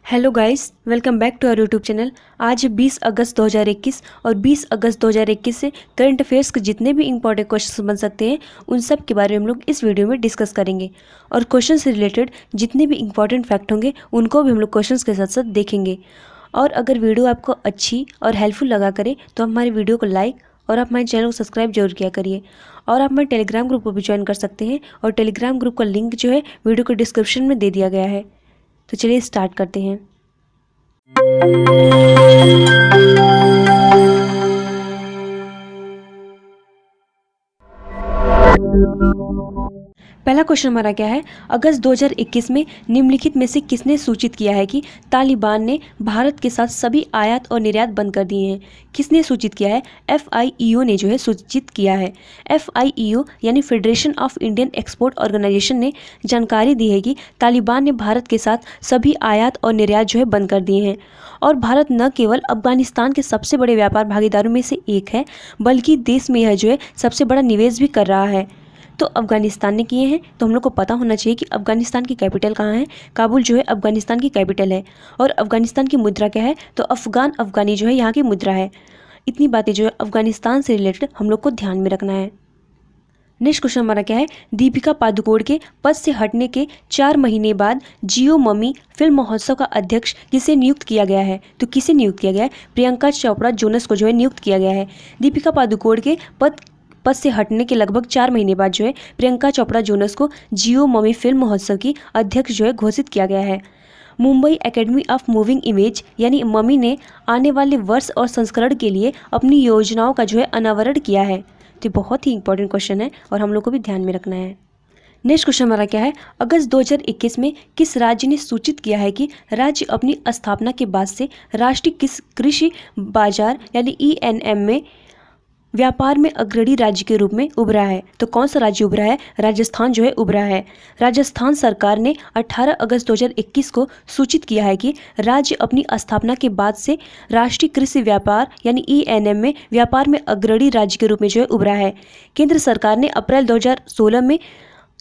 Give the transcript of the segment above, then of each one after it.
Hello guys, welcome back to our YouTube channel. आज 20 अगस्त 2021 और 20 अगस्त 2021 से करंट अफेयर्स के जितने भी इंपॉर्टेंट क्वेश्चंस बन सकते हैं उन सब के बारे में हम लोग इस वीडियो में डिस्कस करेंगे। और क्वेश्चन से रिलेटेड जितने भी इंपॉर्टेंट फैक्ट होंगे उनको भी हम लोग क्वेश्चंस के साथ साथ देखेंगे। और अगर वीडियो आपको अच्छी और हेल्पफुल लगा करे तो हमारे वीडियो को लाइक और आप हमारे चैनल को सब्सक्राइब जरूर किया करिए। और आप हमारे टेलीग्राम ग्रुप को भी ज्वाइन कर सकते हैं और टेलीग्राम ग्रुप का लिंक जो है वीडियो को डिस्क्रिप्शन में दे दिया गया है। तो चलिए स्टार्ट करते हैं। पहला क्वेश्चन हमारा क्या है, अगस्त 2021 में निम्नलिखित में से किसने सूचित किया है कि तालिबान ने भारत के साथ सभी आयात और निर्यात बंद कर दिए हैं। किसने सूचित किया है? FIEO ने जो है सूचित किया है। FIEO यानी Federation of Indian Export Organisation ने जानकारी दी है कि तालिबान ने भारत के साथ सभी आयात और निर्यात जो है बंद कर दिए हैं। और भारत न केवल अफगानिस्तान के सबसे बड़े व्यापार भागीदारों में से एक है बल्कि देश में यह जो है सबसे बड़ा निवेश भी कर रहा है। तो अफगानिस्तान ने किए हैं, तो हम लोग को पता होना चाहिए कि अफगानिस्तान की कैपिटल कहाँ है। काबुल जो है अफगानिस्तान की कैपिटल है। और अफगानिस्तान की मुद्रा क्या है? तो अफगानी जो है यहाँ की मुद्रा है। इतनी बातें जो है अफगानिस्तान से रिलेटेड हम लोग को ध्यान में रखना है। नेक्स्ट क्वेश्चन हमारा क्या है, दीपिका पादुकोण के पद से हटने के 4 महीने बाद जियो मम्मी फिल्म महोत्सव का अध्यक्ष किसे नियुक्त किया गया है? तो किसे नियुक्त किया गया है? प्रियंका चोपड़ा जोनस को जो है नियुक्त किया गया है। दीपिका पादुकोण के पद से हटने के लगभग 4 महीने बाद जो है प्रियंका चोपड़ा जोनस को जियो मम्मी फिल्म महोत्सव की अध्यक्ष जो है घोषित किया गया है। Mumbai academy of moving image यानी मम्मी ने आने वाले वर्ष और संस्करण के लिए अपनी योजनाओं का जो है अनावरण किया है। तो बहुत ही इंपॉर्टेंट क्वेश्चन है और हम लोग को भी ध्यान में रखना है। नेक्स्ट क्वेश्चन हमारा क्या है, अगस्त 2021 में किस राज्य ने सूचित किया है कि राज्य अपनी स्थापना के बाद से राष्ट्रीय कृषि बाजार यानी ENM में व्यापार में अग्रणी राज्य के रूप में उभरा है? तो कौन सा राज्य उभरा है? राजस्थान जो है उभरा है। राजस्थान सरकार ने 18 अगस्त 2021 को सूचित किया है कि राज्य अपनी स्थापना के बाद से राष्ट्रीय कृषि व्यापार यानी ENM में व्यापार में अग्रणी राज्य के रूप में जो है उभरा है। केंद्र सरकार ने अप्रैल 2016 में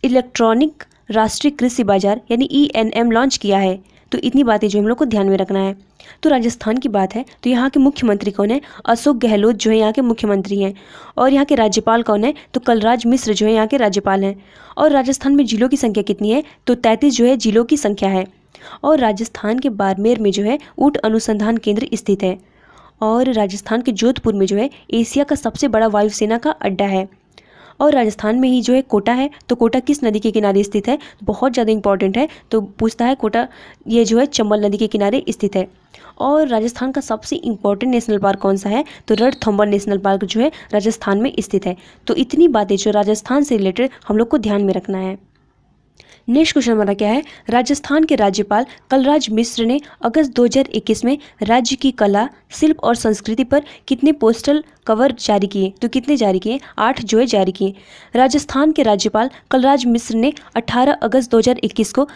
इलेक्ट्रॉनिक राष्ट्रीय कृषि बाजार यानी ENM लॉन्च किया है। तो इतनी बातें जो हम लोग को ध्यान में रखना है। तो राजस्थान की बात है तो यहाँ के मुख्यमंत्री कौन है? अशोक गहलोत जो है यहाँ के मुख्यमंत्री हैं। और यहाँ के राज्यपाल कौन है? तो कलराज मिश्र जो है यहाँ के राज्यपाल हैं। और राजस्थान में जिलों की संख्या कितनी है? तो 33 जो है जिलों की संख्या है। और राजस्थान के बाड़मेर में जो है ऊँट अनुसंधान केंद्र स्थित है। और राजस्थान के जोधपुर में जो है एशिया का सबसे बड़ा वायुसेना का अड्डा है। और राजस्थान में ही जो है कोटा है, तो कोटा किस नदी के किनारे स्थित है? बहुत ज़्यादा इंपॉर्टेंट है, तो पूछता है कोटा ये जो है चंबल नदी के किनारे स्थित है। और राजस्थान का सबसे इंपॉर्टेंट नेशनल पार्क कौन सा है? तो रणथंभौर नेशनल पार्क जो है राजस्थान में स्थित है। तो इतनी बातें जो राजस्थान से रिलेटेड हम लोग को ध्यान में रखना है। नेक्स्ट क्वेश्चन हमारा क्या है, राजस्थान के राज्यपाल कलराज मिश्र ने अगस्त 2021 में राज्य की कला, शिल्प और संस्कृति पर कितने पोस्टल कवर जारी किए? तो कितने जारी किए? 8 जो है जारी किए। राजस्थान के राज्यपाल कलराज मिश्र ने 18 अगस्त 2021 को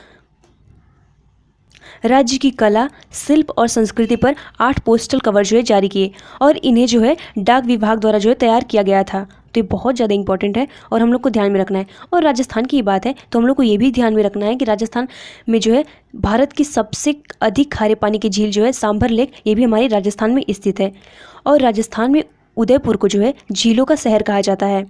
राज्य की कला, शिल्प और संस्कृति पर 8 पोस्टल कवर जो है जारी किए। और इन्हें जो है डाक विभाग द्वारा जो है तैयार किया गया था। तो ये बहुत ज़्यादा इंपॉर्टेंट है और हम लोग को ध्यान में रखना है। और राजस्थान की बात है तो हम लोग को ये भी ध्यान में रखना है कि राजस्थान में जो है भारत की सबसे अधिक खारे पानी की झील जो है सांभर लेक, ये भी हमारे राजस्थान में स्थित है। और राजस्थान में उदयपुर को जो है झीलों का शहर कहा जाता है।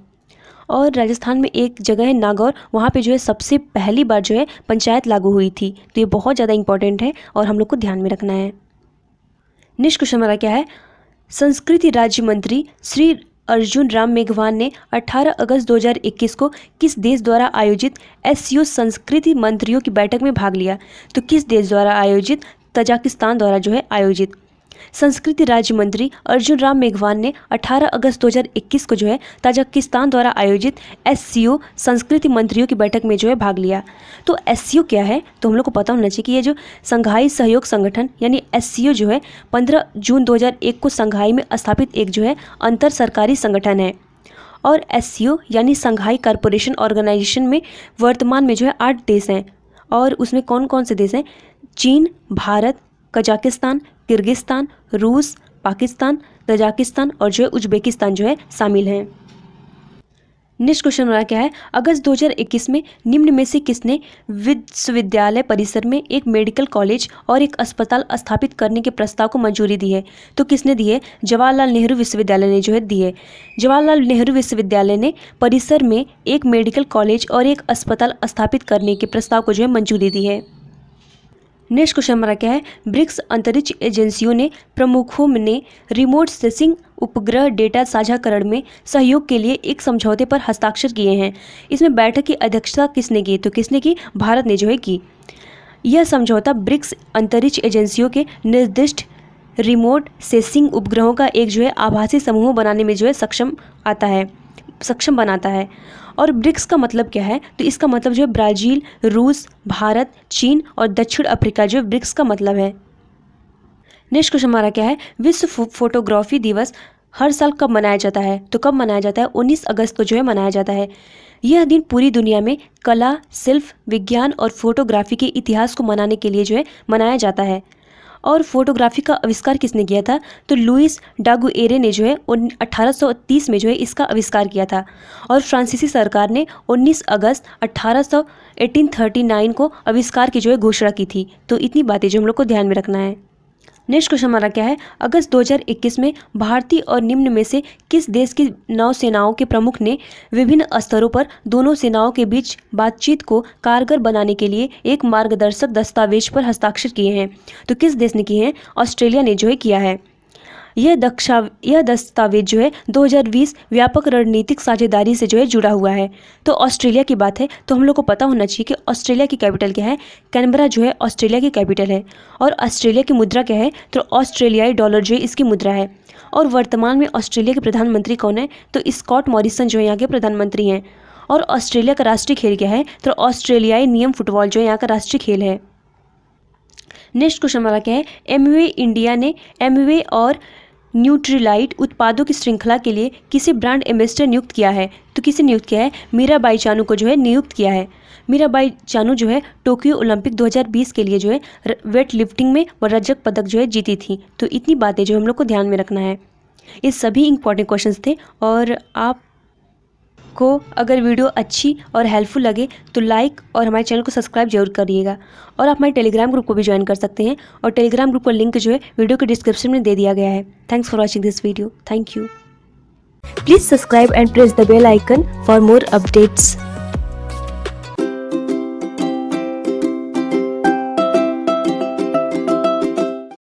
और राजस्थान में एक जगह है नागौर, वहाँ पे जो है सबसे पहली बार जो है पंचायत लागू हुई थी। तो ये बहुत ज़्यादा इंपॉर्टेंट है और हम लोग को ध्यान में रखना है। नेक्स्ट क्वेश्चन हमारा क्या है, संस्कृति राज्य मंत्री श्री अर्जुन राम मेघवाल ने 18 अगस्त 2021 को किस देश द्वारा आयोजित SCO संस्कृति मंत्रियों की बैठक में भाग लिया? तो किस देश द्वारा आयोजित? तजाकिस्तान द्वारा जो है आयोजित। संस्कृति राज्य मंत्री अर्जुन राम मेघवाल ने 18 अगस्त 2021 को जो है तजाकिस्तान द्वारा आयोजित SCO संस्कृति मंत्रियों की बैठक में जो है भाग लिया। तो SCO क्या है? तो हम लोग को पता होना चाहिए कि ये जो संघाई सहयोग संगठन यानी SCO जो है 15 जून 2001 को संघाई में स्थापित एक जो है अंतर सरकारी संगठन है। और SCO यानी संघाई कॉरपोरेशन ऑर्गेनाइजेशन में वर्तमान में जो है 8 देश हैं। और उसमें कौन कौन से देश हैं? चीन, भारत, कजाकिस्तान, किर्गिस्तान, रूस, पाकिस्तान, तजाकिस्तान और जो है उज्बेकिस्तान जो है शामिल हैं। नेक्स्ट क्वेश्चन हमारा क्या है, अगस्त 2021 में निम्न में से किसने विश्वविद्यालय परिसर में एक मेडिकल कॉलेज और एक अस्पताल स्थापित करने के प्रस्ताव को मंजूरी दी है? तो किसने दी है? जवाहरलाल नेहरू विश्वविद्यालय ने जो है दी है। जवाहरलाल नेहरू विश्वविद्यालय ने परिसर में एक मेडिकल कॉलेज और एक अस्पताल स्थापित करने के प्रस्ताव को जो है मंजूरी दी है। नेक्स्ट क्वेश्चन हमारा क्या है, ब्रिक्स अंतरिक्ष एजेंसियों ने प्रमुखों ने रिमोट सेंसिंग उपग्रह डेटा साझाकरण में सहयोग के लिए एक समझौते पर हस्ताक्षर किए हैं। इसमें बैठक की अध्यक्षता किसने की? तो किसने की? भारत ने जो है की। यह समझौता ब्रिक्स अंतरिक्ष एजेंसियों के निर्दिष्ट रिमोट सेंसिंग उपग्रहों का एक जो है आभासी समूह बनाने में जो है सक्षम बनाता है। और ब्रिक्स का मतलब क्या है? तो इसका मतलब जो है ब्राज़ील, रूस, भारत, चीन और दक्षिण अफ्रीका जो ब्रिक्स का मतलब है। नेक्स्ट क्वेश्चन हमारा क्या है, विश्व फोटोग्राफी दिवस हर साल कब मनाया जाता है? तो कब मनाया जाता है? 19 अगस्त को जो है मनाया जाता है। यह दिन पूरी दुनिया में कला, शिल्प, विज्ञान और फोटोग्राफी के इतिहास को मनाने के लिए जो है मनाया जाता है। और फोटोग्राफी का आविष्कार किसने किया था? तो लुइस डागुएरे ने जो है 1830 में जो है इसका आविष्कार किया था। और फ्रांसीसी सरकार ने 19 अगस्त 1839 को आविष्कार की जो है घोषणा की थी। तो इतनी बातें जो हम लोग को ध्यान में रखना है। नेक्स्ट क्वेश्चन हमारा क्या है, अगस्त 2021 में भारतीय और निम्न में से किस देश की नौसेनाओं के प्रमुख ने विभिन्न स्तरों पर दोनों सेनाओं के बीच बातचीत को कारगर बनाने के लिए एक मार्गदर्शक दस्तावेज पर हस्ताक्षर किए हैं? तो किस देश ने किए हैं? ऑस्ट्रेलिया ने जो है किया है। यह दस्तावेज जो है 2020 व्यापक रणनीतिक साझेदारी से जो है जुड़ा हुआ है। तो ऑस्ट्रेलिया की बात है तो हम लोग को पता होना चाहिए कि ऑस्ट्रेलिया की कैपिटल क्या है? कैनबरा जो है ऑस्ट्रेलिया की कैपिटल है। और ऑस्ट्रेलिया की मुद्रा क्या है? तो ऑस्ट्रेलियाई डॉलर जो है इसकी मुद्रा है। और वर्तमान में ऑस्ट्रेलिया के प्रधानमंत्री कौन है? तो स्कॉट मॉरिसन जो है यहाँ के प्रधानमंत्री हैं। और ऑस्ट्रेलिया का राष्ट्रीय खेल क्या है? तो ऑस्ट्रेलियाई नियम फुटबॉल जो है यहाँ का राष्ट्रीय खेल है। नेक्स्ट क्वेश्चन हमारा क्या है, एमवे इंडिया ने एमवे और न्यूट्रीलाइट उत्पादों की श्रृंखला के लिए किसे ब्रांड एम्बेसडर नियुक्त किया है? तो किसे नियुक्त किया है? मीराबाई चानू को जो है नियुक्त किया है। मीराबाई चानू जो है टोक्यो ओलंपिक 2020 के लिए जो है वेट लिफ्टिंग में रजत पदक जो है जीती थी। तो इतनी बातें जो हम लोग को ध्यान में रखना है। ये सभी इंपॉर्टेंट क्वेश्चंस थे। और आपको अगर वीडियो अच्छी और हेल्पफुल लगे तो लाइक और हमारे चैनल को सब्सक्राइब जरूर करिएगा। और आप हमारे टेलीग्राम ग्रुप को भी ज्वाइन कर सकते हैं। और टेलीग्राम ग्रुप का लिंक जो है वीडियो के डिस्क्रिप्शन में दे दिया गया है। Thanks for watching this video. Thank you. Please subscribe and press the bell icon for more updates.